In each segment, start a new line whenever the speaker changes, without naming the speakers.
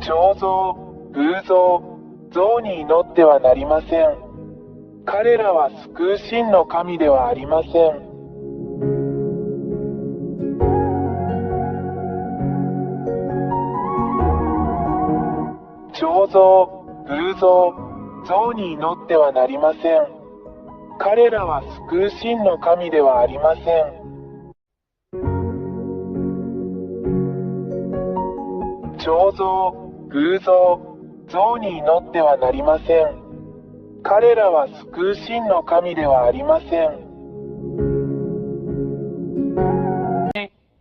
彫像、偶像、像に祈ってはなりません。彼らは救う真の神ではありません。彫像、偶像、像に祈ってはなりません。彼らは救う真の神ではありません。彫像、偶像、像に祈ってはなりません。彼らは救う真の神ではありません。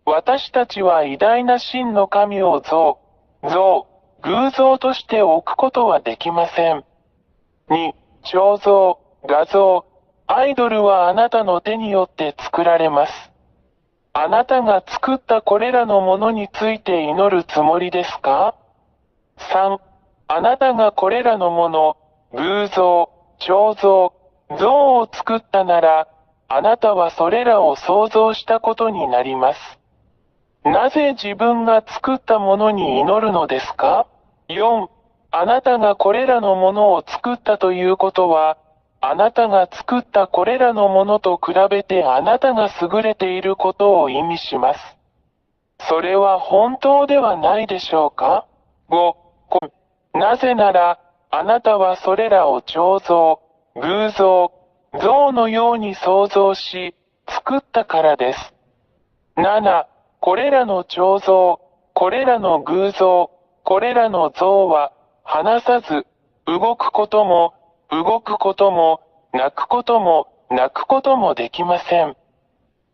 私たちは偉大な真の神を偶像として置くことはできません。2、彫像、画像、アイドルはあなたの手によって作られます。あなたが作ったこれらのものについて祈るつもりですか？ 3. あなたがこれらのもの、偶像、彫像、像を作ったなら、あなたはそれらを創造したことになります。なぜ自分が作ったものに祈るのですか？ 4. あなたがこれらのものを作ったということは、あなたが作ったこれらのものと比べてあなたが優れていることを意味します。それは本当ではないでしょうか？ 5. なぜなら、あなたはそれらを彫像、偶像、像のように創造し、作ったからです。7. これらの彫像、これらの偶像、これらの像は、話さず、動くことも、泣くこともできません。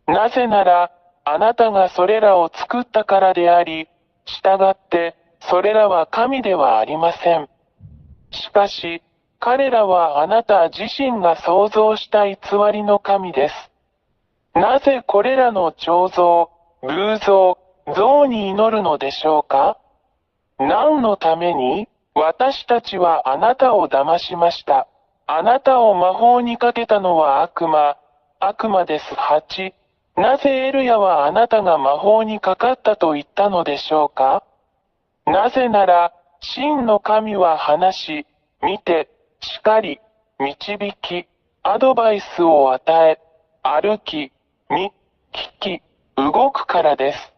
なぜなら、あなたがそれらを作ったからであり、従って、それらは神ではありません。しかし、彼らはあなた自身が創造した偽りの神です。なぜこれらの彫像、偶像、像に祈るのでしょうか？何のために？私たちはあなたを騙しました。あなたを魔法にかけたのは悪魔です。8. なぜエルヤはあなたが魔法にかかったと言ったのでしょうか？なぜなら、真の神は話し、見て、叱り、導き、アドバイスを与え、歩き、見、聞き、動くからです。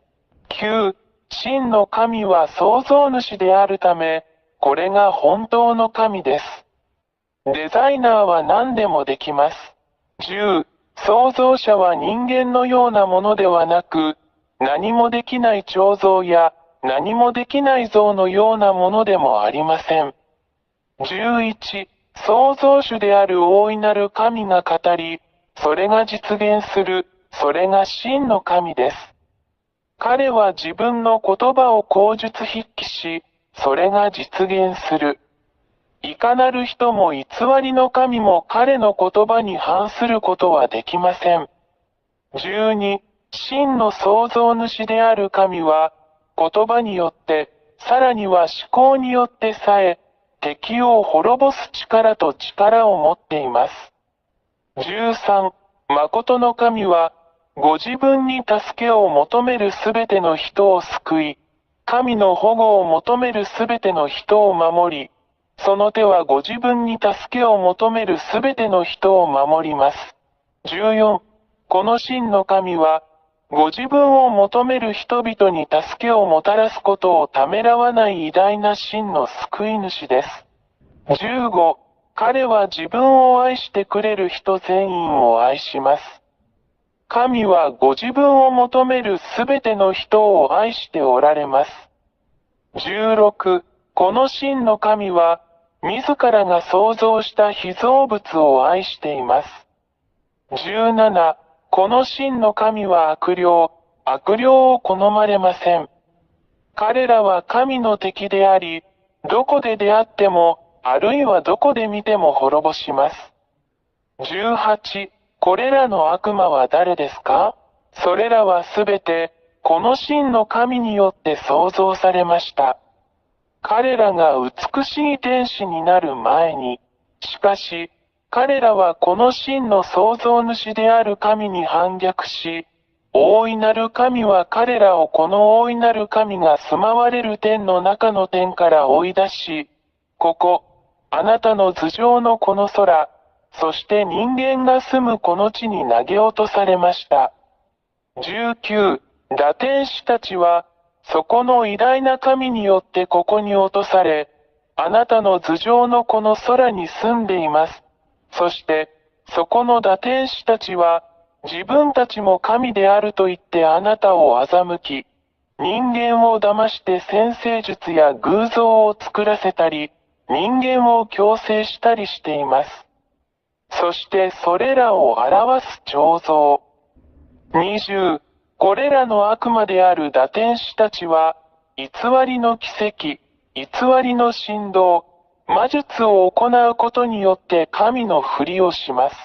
9. 真の神は創造主であるため、これが本当の神です。デザイナーは何でもできます。10. 創造者は人間のようなものではなく、何もできない彫像や何もできない像のようなものでもありません。11. 創造主である大いなる神が語り、それが実現する、それが真の神です。彼は自分の言葉を口述筆記し、それが実現する。いかなる人も偽りの神も彼の言葉に反することはできません。12. 真の創造主である神は、言葉によって、さらには思考によってさえ、敵を滅ぼす力と力を持っています。13. 誠の神は、ご自分に助けを求めるすべての人を救い、神の保護を求めるすべての人を守り、その手はご自分に助けを求めるすべての人を守ります。14. この真の神は、ご自分を求める人々に助けをもたらすことをためらわない偉大な真の救い主です。15. 彼は自分を愛してくれる人全員を愛します。神はご自分を求めるすべての人を愛しておられます。16. この真の神は、自らが創造した被造物を愛しています。17. この真の神は悪霊を好まれません。彼らは神の敵であり、どこで出会っても、あるいはどこで見ても滅ぼします。18. これらの悪魔は誰ですか？それらはすべて、この真の神によって創造されました。彼らが美しい天使になる前に、しかし、彼らはこの真の創造主である神に反逆し、大いなる神は彼らをこの大いなる神が住まわれる天の中の天から追い出し、ここ、あなたの頭上のこの空、そして人間が住むこの地に投げ落とされました。19、堕天使たちは、そこの偉大な神によってここに落とされ、あなたの頭上のこの空に住んでいます。そして、そこの堕天使たちは、自分たちも神であると言ってあなたを欺き、人間を騙して占星術や偶像を作らせたり、人間を強制したりしています。そしてそれらを表す彫像。20、これらの悪魔である堕天使たちは、偽りの奇跡、偽りの神道、魔術を行うことによって神のふりをします。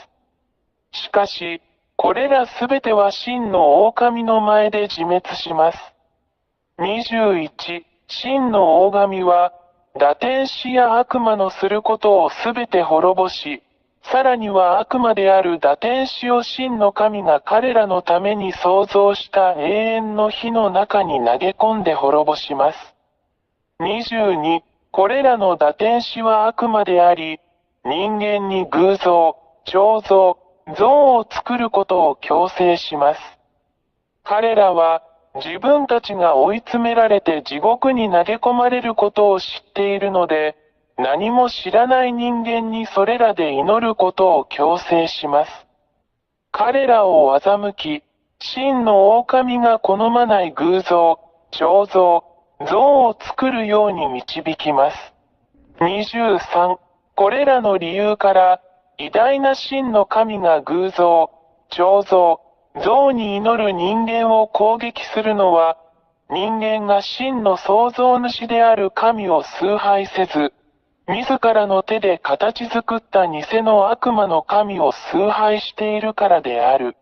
しかし、これらすべては真の狼の前で自滅します。21、真の大神は、堕天使や悪魔のすることをすべて滅ぼし、さらには悪魔である堕天使を真の神が彼らのために創造した永遠の火の中に投げ込んで滅ぼします。22、これらの堕天使は悪魔であり、人間に偶像、彫像、像を作ることを強制します。彼らは、自分たちが追い詰められて地獄に投げ込まれることを知っているので、何も知らない人間にそれらで祈ることを強制します。彼らを欺き、真の狼が好まない偶像、彫像、像を作るように導きます。23、これらの理由から、偉大な真の神が偶像、彫像、像に祈る人間を攻撃するのは、人間が真の創造主である神を崇拝せず、自らの手で形作った偽の悪魔の神を崇拝しているからである。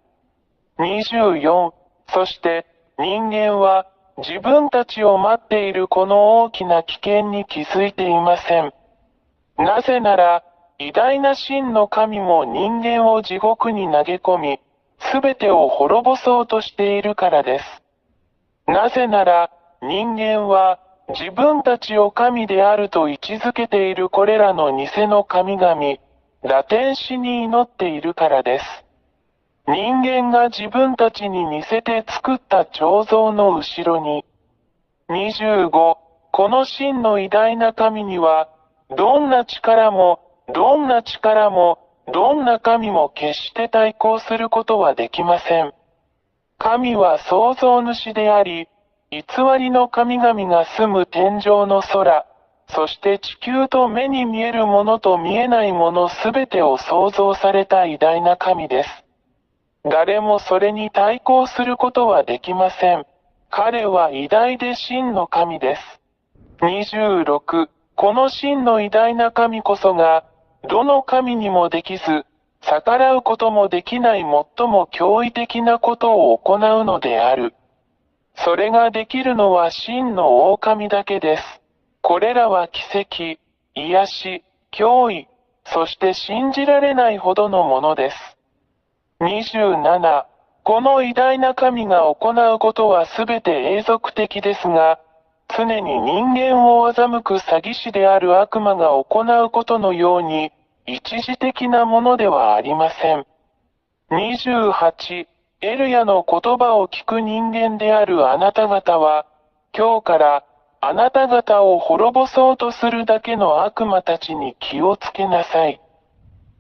24、そして人間は自分たちを待っているこの大きな危険に気づいていません。なぜなら、偉大な真の神も人間を地獄に投げ込み、すべてを滅ぼそうとしているからです。なぜなら、人間は、自分たちを神であると位置づけているこれらの偽の神々、堕天使に祈っているからです。人間が自分たちに似せて作った彫像の後ろに、25、この真の偉大な神には、どんな力も、どんな力も、どんな神も決して対抗することはできません。神は創造主であり、偽りの神々が住む天上の空、そして地球と目に見えるものと見えないものすべてを創造された偉大な神です。誰もそれに対抗することはできません。彼は偉大で真の神です。26、この真の偉大な神こそが、どの神にもできず、逆らうこともできない最も驚異的なことを行うのである。それができるのは真の狼だけです。これらは奇跡、癒し、脅威、そして信じられないほどのものです。27、この偉大な神が行うことはすべて永続的ですが、常に人間を欺く詐欺師である悪魔が行うことのように、一時的なものではありません。28、エルヤの言葉を聞く人間であるあなた方は、今日からあなた方を滅ぼそうとするだけの悪魔たちに気をつけなさい。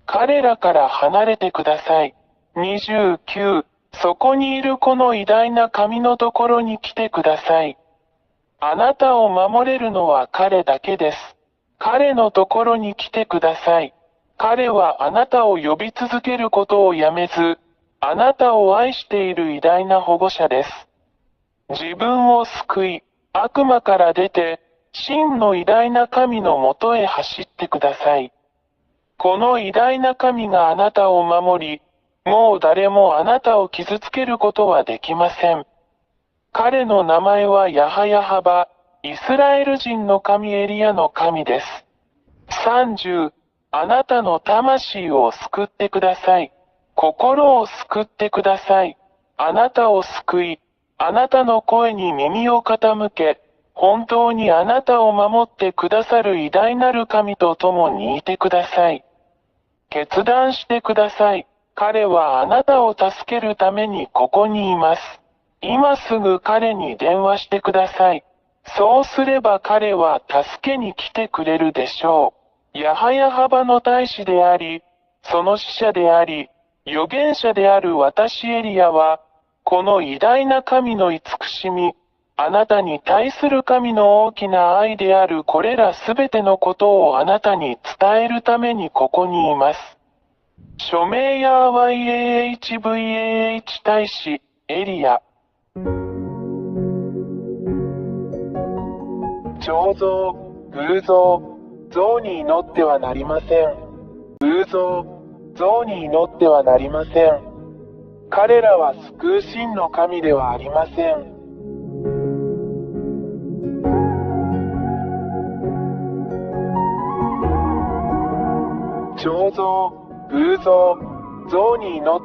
彼らから離れてください。29、そこにいるこの偉大な神のところに来てください。あなたを守れるのは彼だけです。彼のところに来てください。彼はあなたを呼び続けることをやめず、あなたを愛している偉大な保護者です。自分を救い、悪魔から出て、真の偉大な神のもとへ走ってください。この偉大な神があなたを守り、もう誰もあなたを傷つけることはできません。彼の名前はヤハヤハバ、イスラエル人の神エリアの神です。30、あなたの魂を救ってください。心を救ってください。あなたを救い、あなたの声に耳を傾け、本当にあなたを守ってくださる偉大なる神と共にいてください。決断してください。彼はあなたを助けるためにここにいます。今すぐ彼に電話してください。そうすれば彼は助けに来てくれるでしょう。ヤハヤハバの大使であり、その使者であり、預言者である私エリアは、この偉大な神の慈しみ、あなたに対する神の大きな愛であるこれらすべてのことをあなたに伝えるためにここにいます。署名や YAHVAH 大使、エリア。彫像、偶像、像に祈ってはなりません。偶像、像に祈ってはなりません。彼らは救う真の神ではありません。彫像、偶像、像に祈って